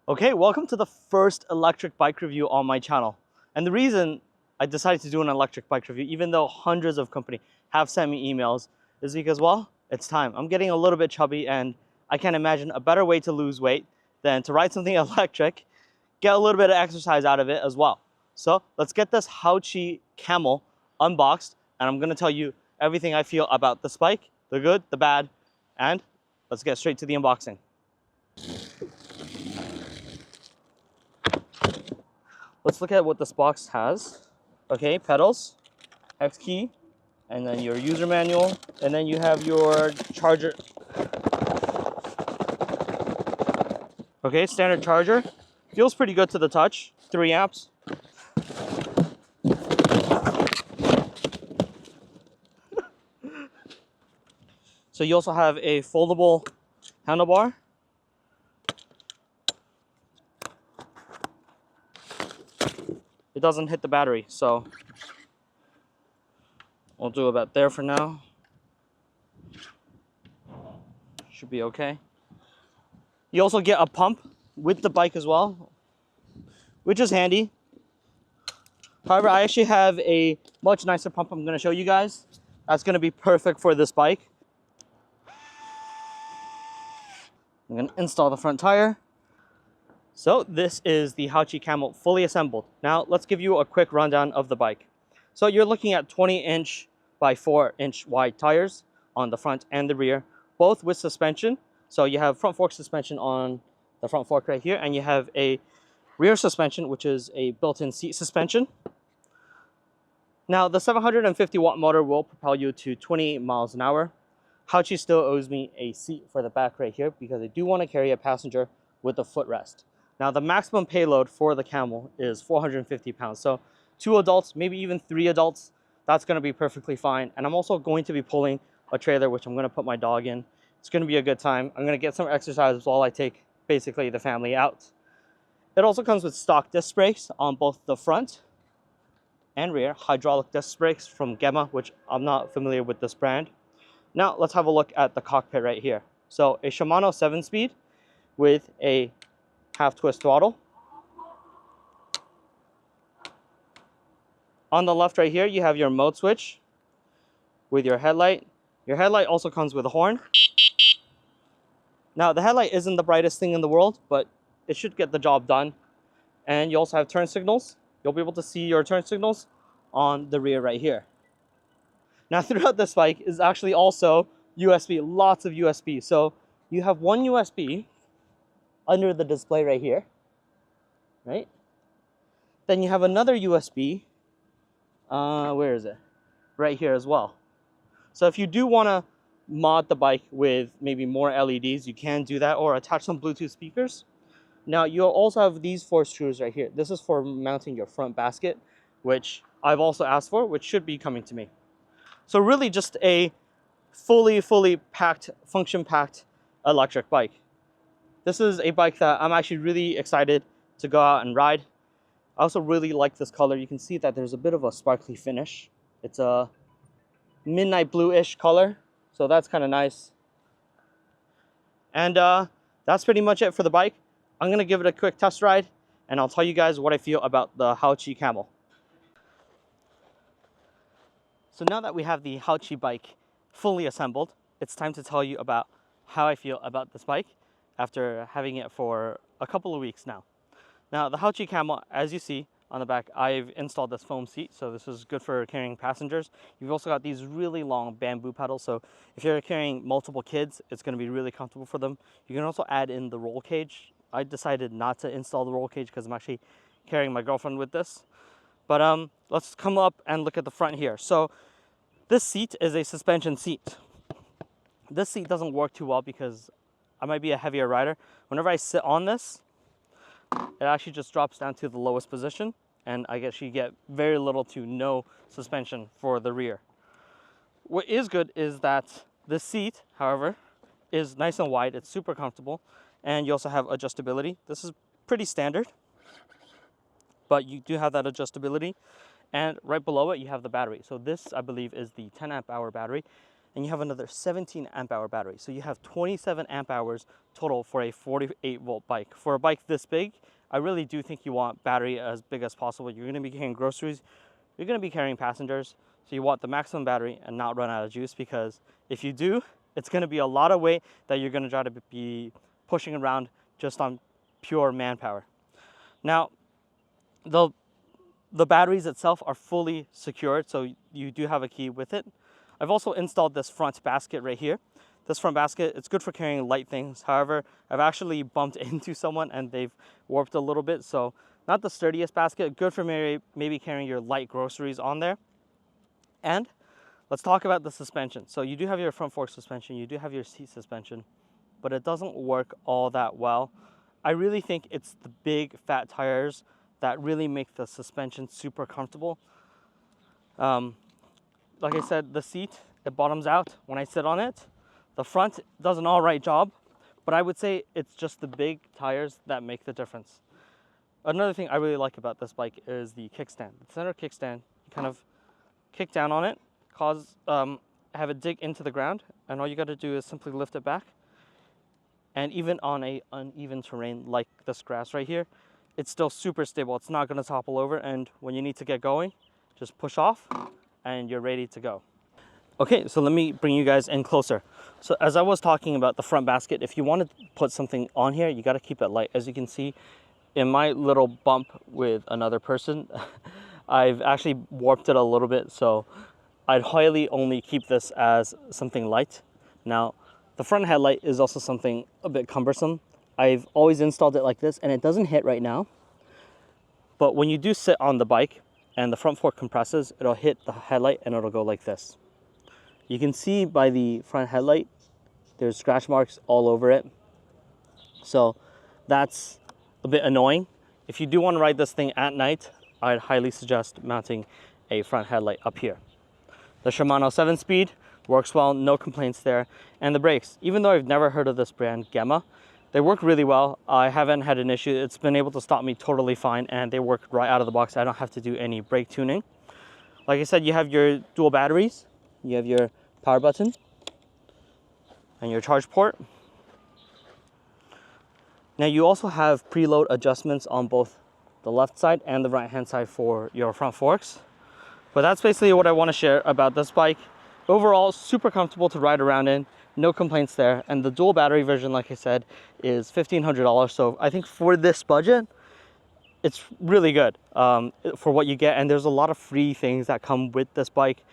Okay, welcome to the first electric bike review on my channel. And the reason I decided to do an electric bike review, even though hundreds of companies have sent me emails, is because, well, it's time. I'm getting a little bit chubby and I can't imagine a better way to lose weight than to ride something electric, get a little bit of exercise out of it as well. So let's get this Haoqi Camel unboxed and I'm gonna tell you everything I feel about this bike, the good, the bad, and let's get straight to the unboxing. Let's look at what this box has. Okay, pedals, X key, and then your user manual, and then you have your charger. Okay, standard charger. Feels pretty good to the touch, 3 amps. So you also have a foldable handlebar. It doesn't hit the battery, so we'll do about there for now. Should be okay. You also get a pump with the bike as well, which is handy. However, I actually have a much nicer pump I'm going to show you guys. That's going to be perfect for this bike. I'm going to install the front tire. So this is the Haoqi Camel fully assembled. Now let's give you a quick rundown of the bike. So you're looking at 20-inch by 4-inch wide tires on the front and the rear, both with suspension. So you have front fork suspension on the front fork right here, and you have a rear suspension, which is a built-in seat suspension. Now the 750 watt motor will propel you to 28 miles an hour. Haoqi still owes me a seat for the back right here because I do want to carry a passenger with a footrest. Now the maximum payload for the Camel is 450 pounds. So 2 adults, maybe even 3 adults, that's going to be perfectly fine. And I'm also going to be pulling a trailer, which I'm going to put my dog in. It's going to be a good time. I'm going to get some exercise while I take basically the family out. It also comes with stock disc brakes on both the front and rear, hydraulic disc brakes from Camel, which I'm not familiar with this brand. Now let's have a look at the cockpit right here. So a Shimano 7-speed with a half twist throttle. On the left right here, you have your mode switch with your headlight. Your headlight also comes with a horn. Now the headlight isn't the brightest thing in the world, but it should get the job done. And you also have turn signals. You'll be able to see your turn signals on the rear right here. Now throughout this bike is actually also USB, lots of USB. So you have one USB under the display right here, right? Then you have another USB, where is it? Right here as well. So if you do want to mod the bike with maybe more LEDs, you can do that, or attach some Bluetooth speakers. Now you'll also have these 4 screws right here. This is for mounting your front basket, which I've also asked for, which should be coming to me. So really just a fully packed, function-packed electric bike. This is a bike that I'm actually really excited to go out and ride. I also really like this color. You can see that there's a bit of a sparkly finish. It's a midnight blue-ish color, so that's kind of nice. And that's pretty much it for the bike. I'm going to give it a quick test ride, and I'll tell you guys what I feel about the Haoqi Camel. So now that we have the Haoqi bike fully assembled, it's time to tell you about how I feel about this bike after having it for a couple of weeks now. Now the Haoqi Camel, as you see on the back, I've installed this foam seat, so this is good for carrying passengers. You've also got these really long bamboo pedals, so if you're carrying multiple kids, it's going to be really comfortable for them. You can also add in the roll cage. I decided not to install the roll cage because I'm actually carrying my girlfriend with this. But let's come up and look at the front here. So this seat is a suspension seat. This seat doesn't work too well because I might be a heavier rider. Whenever I sit on this, it actually just drops down to the lowest position, and I guess you get very little to no suspension for the rear. What is good is that the seat, however, is nice and wide. It's super comfortable, and you also have adjustability. This is pretty standard, but you do have that adjustability. And right below it, you have the battery. So this, I believe, is the 10 amp hour battery. and you have another 17 amp hour battery. So you have 27 amp hours total for a 48 volt bike. For a bike this big, I really do think you want battery as big as possible. You're gonna be carrying groceries, you're gonna be carrying passengers, so you want the maximum battery and not run out of juice, because if you do, it's gonna be a lot of weight that you're gonna try to be pushing around just on pure manpower. Now, the batteries itself are fully secured, so you do have a key with it. I've also installed this front basket right here. This front basket, it's good for carrying light things. However, I've actually bumped into someone and they've warped a little bit, so not the sturdiest basket, good for maybe carrying your light groceries on there. And let's talk about the suspension. So you do have your front fork suspension, you do have your seat suspension, but it doesn't work all that well. I really think it's the big fat tires that really make the suspension super comfortable. Like I said, the seat, it bottoms out when I sit on it. The front does an all right job, but I would say it's just the big tires that make the difference. Another thing I really like about this bike is the kickstand. The center kickstand, you kind of kick down on it, have it dig into the ground, and all you got to do is simply lift it back. And even on a uneven terrain like this grass right here, it's still super stable. It's not going to topple over, and when you need to get going, just push off and you're ready to go. Okay, so let me bring you guys in closer. So as I was talking about the front basket, if you want to put something on here, you got to keep it light. As you can see in my little bump with another person, I've actually warped it a little bit, so I'd highly only keep this as something light. Now, the front headlight is also something a bit cumbersome. I've always installed it like this, and it doesn't hit right now. But when you do sit on the bike and the front fork compresses, it'll hit the headlight and it'll go like this. You can see by the front headlight, there's scratch marks all over it. So that's a bit annoying. If you do want to ride this thing at night, I'd highly suggest mounting a front headlight up here. The Shimano 7-speed works well, no complaints there. And the brakes, even though I've never heard of this brand, Gemma, they work really well. I haven't had an issue. It's been able to stop me totally fine, and they work right out of the box. I don't have to do any brake tuning. Like I said, you have your dual batteries. You have your power button and your charge port. Now you also have preload adjustments on both the left side and the right hand side for your front forks. But that's basically what I want to share about this bike. Overall, super comfortable to ride around in, no complaints there. And the dual battery version, like I said, is $1,500. So I think for this budget, it's really good for what you get. And there's a lot of free things that come with this bike.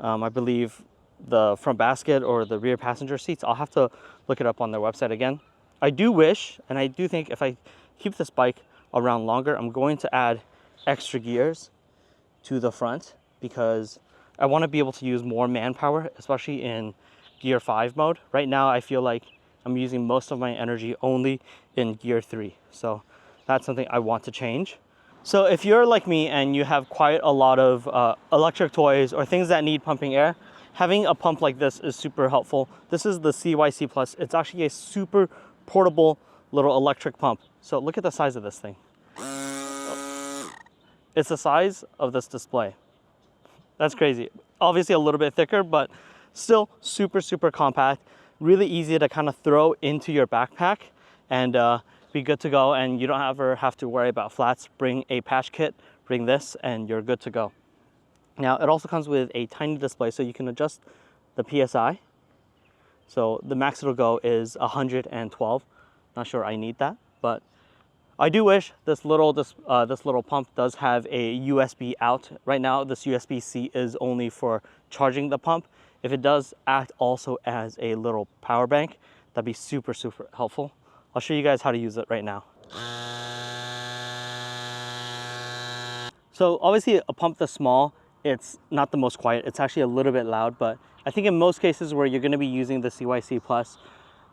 I believe the front basket or the rear passenger seats, I'll have to look it up on their website again. I do wish, and I do think if I keep this bike around longer, I'm going to add extra gears to the front, because I want to be able to use more manpower, especially in gear 5 mode. Right now, I feel like I'm using most of my energy only in gear 3. So that's something I want to change. So if you're like me and you have quite a lot of electric toys or things that need pumping air, having a pump like this is super helpful. This is the Cyc Plus. It's actually a super portable little electric pump. So look at the size of this thing. It's the size of this display. That's crazy. Obviously a little bit thicker, but still super, super compact. Really easy to kind of throw into your backpack and be good to go. And you don't ever have to worry about flats. Bring a patch kit, bring this, and you're good to go. Now, it also comes with a tiny display, so you can adjust the PSI. So the max it'll go is 112. Not sure I need that, but I do wish this little pump does have a USB out. Right now, this USB-C is only for charging the pump. If it does act also as a little power bank, that'd be super, super helpful. I'll show you guys how to use it right now. So obviously a pump this small, it's not the most quiet. It's actually a little bit loud, but I think in most cases where you're going to be using the Cyc Plus,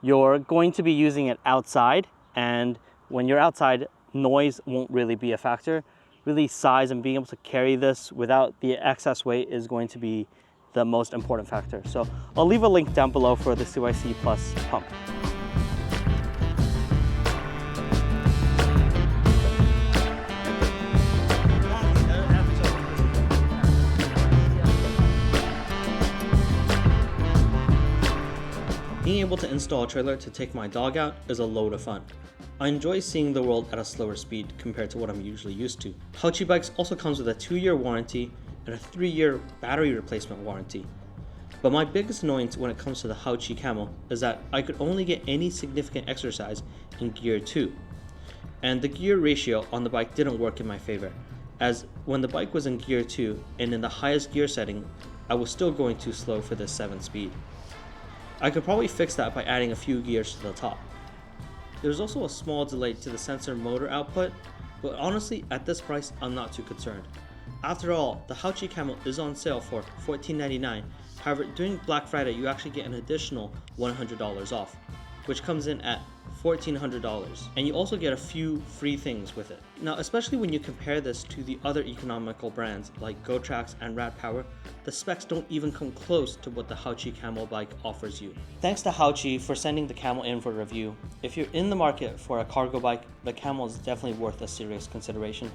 you're going to be using it outside, and when you're outside, noise won't really be a factor. Really, size and being able to carry this without the excess weight is going to be the most important factor. So I'll leave a link down below for the Cyc Plus pump. able to install a trailer to take my dog out is a load of fun. I enjoy seeing the world at a slower speed compared to what I'm usually used to. Haoqi bikes also comes with a 2-year warranty and a 3-year battery replacement warranty. But my biggest annoyance when it comes to the Haoqi Camel is that I could only get any significant exercise in gear 2. And the gear ratio on the bike didn't work in my favor, as when the bike was in gear 2 and in the highest gear setting, I was still going too slow for this 7 speed. I could probably fix that by adding a few gears to the top. There's also a small delay to the sensor motor output, but honestly at this price I'm not too concerned. After all, the Haoqi Camel is on sale for $14.99, however during Black Friday you actually get an additional $100 off, which comes in at $1,400, and you also get a few free things with it. Now, especially when you compare this to the other economical brands like GoTrax and Rad Power, the specs don't even come close to what the Haoqi Camel bike offers you. Thanks to Haoqi for sending the Camel in for review. If you're in the market for a cargo bike, the Camel is definitely worth a serious consideration.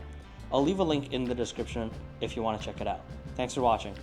I'll leave a link in the description if you want to check it out. Thanks for watching.